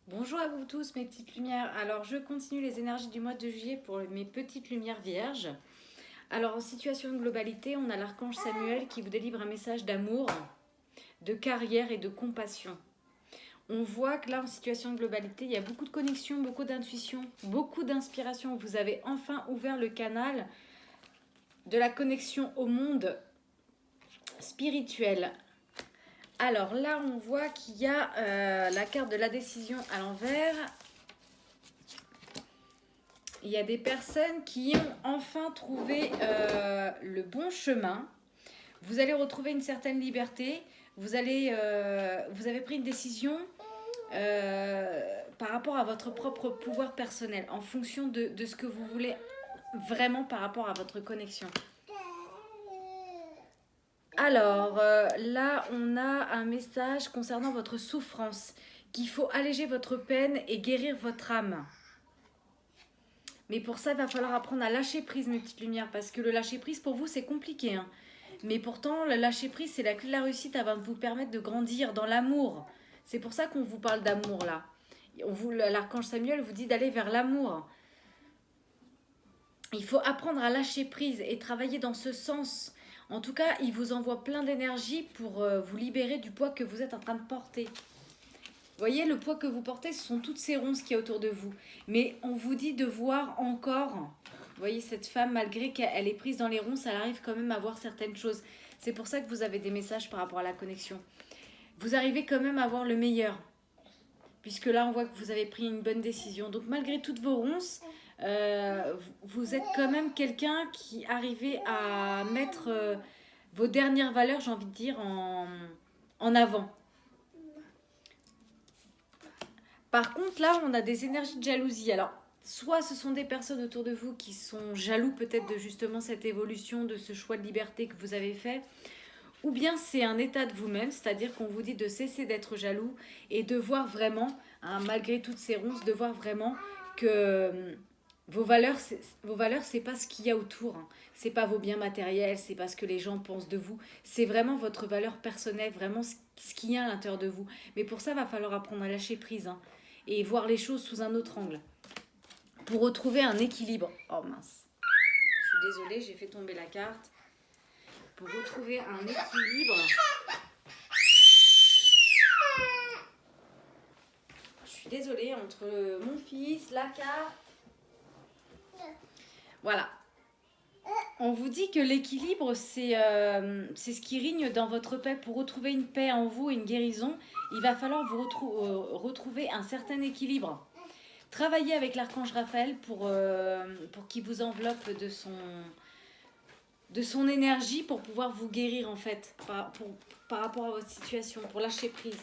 Bonjour à vous tous mes petites lumières. Alors je continue les énergies du mois de juillet pour mes petites lumières vierges. Alors en situation de globalité, on a l'archange Samuel qui vous délivre un message d'amour, de carrière et de compassion. On voit que là en situation de globalité, il y a beaucoup de connexion, beaucoup d'intuition, beaucoup d'inspiration. Vous avez enfin ouvert le canal de la connexion au monde spirituel. Alors là, on voit qu'il y a la carte de la décision à l'envers. Il y a des personnes qui ont enfin trouvé le bon chemin. Vous allez retrouver une certaine liberté. Vous avez pris une décision par rapport à votre propre pouvoir personnel, en fonction de ce que vous voulez vraiment par rapport à votre connexion. Alors, là, on a un message concernant votre souffrance, qu'il faut alléger votre peine et guérir votre âme. Mais pour ça, il va falloir apprendre à lâcher prise, mes petites lumières, parce que le lâcher prise, pour vous, c'est compliqué. Hein. Mais pourtant, le lâcher prise, c'est la clé de la réussite avant de vous permettre de grandir dans l'amour. C'est pour ça qu'on vous parle d'amour, là. L'archange Samuel vous dit d'aller vers l'amour. Il faut apprendre à lâcher prise et travailler dans ce sens. En tout cas, il vous envoie plein d'énergie pour vous libérer du poids que vous êtes en train de porter. Vous voyez, le poids que vous portez, ce sont toutes ces ronces qu'il y a autour de vous. Mais on vous dit de voir encore. Vous voyez, cette femme, malgré qu'elle est prise dans les ronces, elle arrive quand même à voir certaines choses. C'est pour ça que vous avez des messages par rapport à la connexion. Vous arrivez quand même à voir le meilleur. Puisque là, on voit que vous avez pris une bonne décision. Donc, malgré toutes vos ronces, vous êtes quand même quelqu'un qui arrivait à mettre vos dernières valeurs, j'ai envie de dire, en avant. Par contre, là, on a des énergies de jalousie. Alors, soit ce sont des personnes autour de vous qui sont jaloux peut-être de justement cette évolution, de ce choix de liberté que vous avez fait, ou bien c'est un état de vous-même, c'est-à-dire qu'on vous dit de cesser d'être jaloux et de voir vraiment, hein, malgré toutes ces ronces, de voir vraiment que vos valeurs, c'est pas ce qu'il y a autour. Hein. C'est pas vos biens matériels, c'est pas ce que les gens pensent de vous. C'est vraiment votre valeur personnelle, vraiment ce qu'il y a à l'intérieur de vous. Mais pour ça, il va falloir apprendre à lâcher prise. Hein et voir les choses sous un autre angle pour retrouver un équilibre. Oh mince, je suis désolée, j'ai fait tomber la carte. Pour retrouver un équilibre. Je suis désolée, entre mon fils, la carte. Voilà. On vous dit que l'équilibre, c'est ce qui règne dans votre paix. Pour retrouver une paix en vous et une guérison, il va falloir vous retrouver un certain équilibre. Travaillez avec l'archange Raphaël pour qu'il vous enveloppe de son énergie pour pouvoir vous guérir en fait par rapport à votre situation, pour lâcher prise.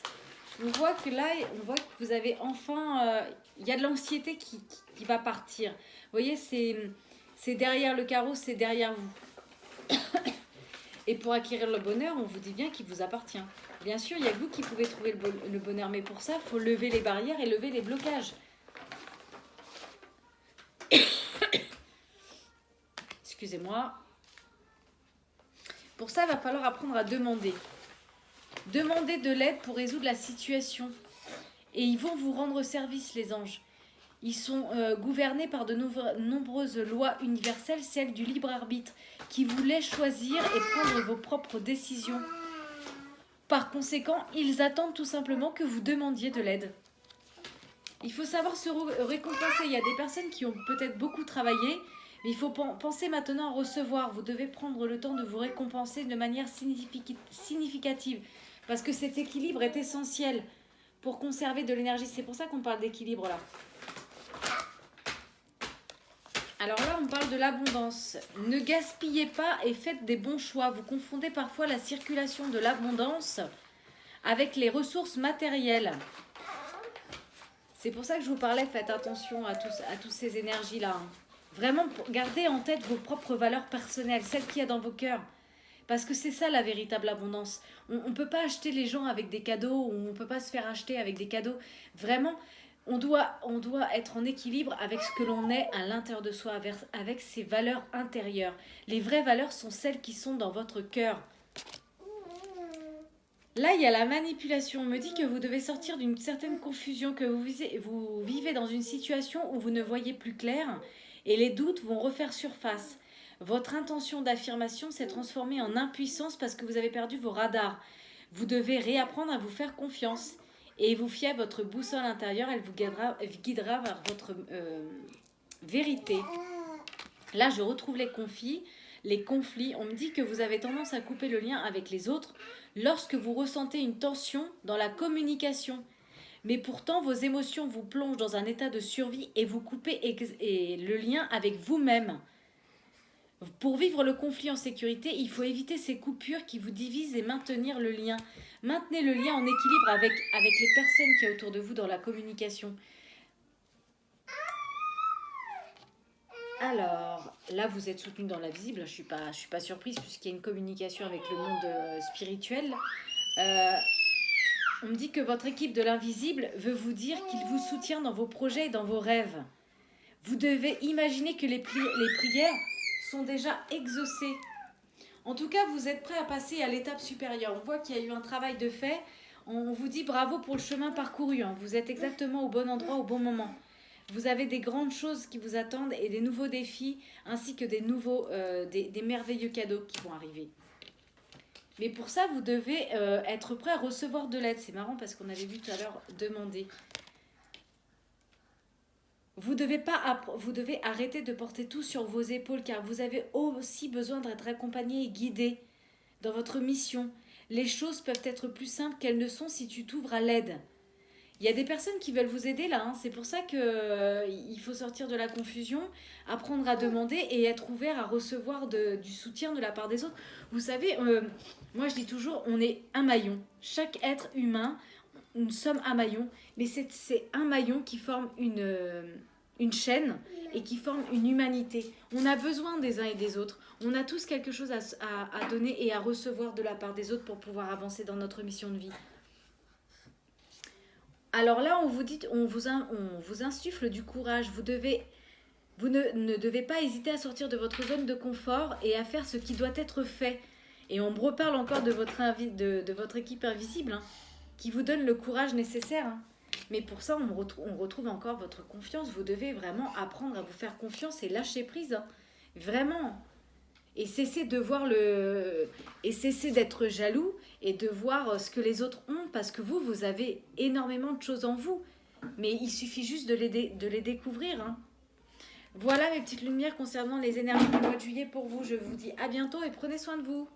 On voit que là, on voit que vous avez enfin... Il y a de l'anxiété qui va partir. Vous voyez, c'est derrière le carreau, c'est derrière vous. Et pour acquérir le bonheur, on vous dit bien qu'il vous appartient. Bien sûr, il y a que vous qui pouvez trouver le bonheur, mais pour ça, il faut lever les barrières et lever les blocages. Excusez-moi. Pour ça, il va falloir apprendre à demander. Demander de l'aide pour résoudre la situation. Et ils vont vous rendre service, les anges. Ils sont gouvernés par de nombreuses lois universelles, celles du libre arbitre, qui vous laissent choisir et prendre vos propres décisions. Par conséquent, ils attendent tout simplement que vous demandiez de l'aide. Il faut savoir se récompenser. Il y a des personnes qui ont peut-être beaucoup travaillé, mais il faut penser maintenant à recevoir. Vous devez prendre le temps de vous récompenser de manière significative. Parce que cet équilibre est essentiel pour conserver de l'énergie. C'est pour ça qu'on parle d'équilibre là. Alors là, on parle de l'abondance. Ne gaspillez pas et faites des bons choix. Vous confondez parfois la circulation de l'abondance avec les ressources matérielles. C'est pour ça que je vous parlais, faites attention à toutes ces énergies-là. Vraiment, gardez en tête vos propres valeurs personnelles, celles qu'il y a dans vos cœurs. Parce que c'est ça la véritable abondance. On ne peut pas acheter les gens avec des cadeaux, ou on ne peut pas se faire acheter avec des cadeaux. Vraiment, on doit être en équilibre avec ce que l'on est à l'intérieur de soi, avec ses valeurs intérieures. Les vraies valeurs sont celles qui sont dans votre cœur. Là, il y a la manipulation. On me dit que vous devez sortir d'une certaine confusion, que vous vivez dans une situation où vous ne voyez plus clair et les doutes vont refaire surface. Votre intention d'affirmation s'est transformée en impuissance parce que vous avez perdu vos radars. Vous devez réapprendre à vous faire confiance et vous fier à votre boussole intérieure. Elle vous guidera vers votre vérité. Là, je retrouve les conflits. Les conflits, on me dit que vous avez tendance à couper le lien avec les autres lorsque vous ressentez une tension dans la communication. Mais pourtant, vos émotions vous plongent dans un état de survie et vous coupez le lien avec vous-même. Pour vivre le conflit en sécurité, il faut éviter ces coupures qui vous divisent et maintenir le lien. Maintenez le lien en équilibre avec les personnes qui sont autour de vous dans la communication. Alors, là, vous êtes soutenu dans l'invisible. Je suis pas surprise puisqu'il y a une communication avec le monde spirituel. On me dit que votre équipe de l'invisible veut vous dire qu'il vous soutient dans vos projets et dans vos rêves. Vous devez imaginer que les prières sont déjà exaucées. En tout cas, vous êtes prêt à passer à l'étape supérieure. On voit qu'il y a eu un travail de fait. On vous dit bravo pour le chemin parcouru. Vous êtes exactement au bon endroit au bon moment. Vous avez des grandes choses qui vous attendent et des nouveaux défis, ainsi que des merveilleux cadeaux qui vont arriver. Mais pour ça, vous devez être prêt à recevoir de l'aide. C'est marrant parce qu'on avait vu tout à l'heure demander. Vous devez arrêter de porter tout sur vos épaules car vous avez aussi besoin d'être accompagné et guidé dans votre mission. Les choses peuvent être plus simples qu'elles ne sont si tu t'ouvres à l'aide. Il y a des personnes qui veulent vous aider là, c'est pour ça qu'il faut sortir de la confusion, apprendre à demander et être ouvert à recevoir du soutien de la part des autres. Vous savez, moi je dis toujours, on est un maillon. Chaque être humain, nous sommes un maillon, mais c'est un maillon qui forme une chaîne et qui forme une humanité. On a besoin des uns et des autres. On a tous quelque chose à donner et à recevoir de la part des autres pour pouvoir avancer dans notre mission de vie. Alors là, on vous insuffle du courage. Vous ne devez pas hésiter à sortir de votre zone de confort et à faire ce qui doit être fait. Et on me reparle encore de votre équipe invisible, qui vous donne le courage nécessaire. Mais pour ça, on retrouve encore votre confiance. Vous devez vraiment apprendre à vous faire confiance et lâcher prise. Vraiment. Et cesser d'être jaloux et de voir ce que les autres ont parce que vous avez énormément de choses en vous. Mais il suffit juste de les découvrir. Voilà mes petites lumières concernant les énergies du mois de juillet pour vous. Je vous dis à bientôt et prenez soin de vous.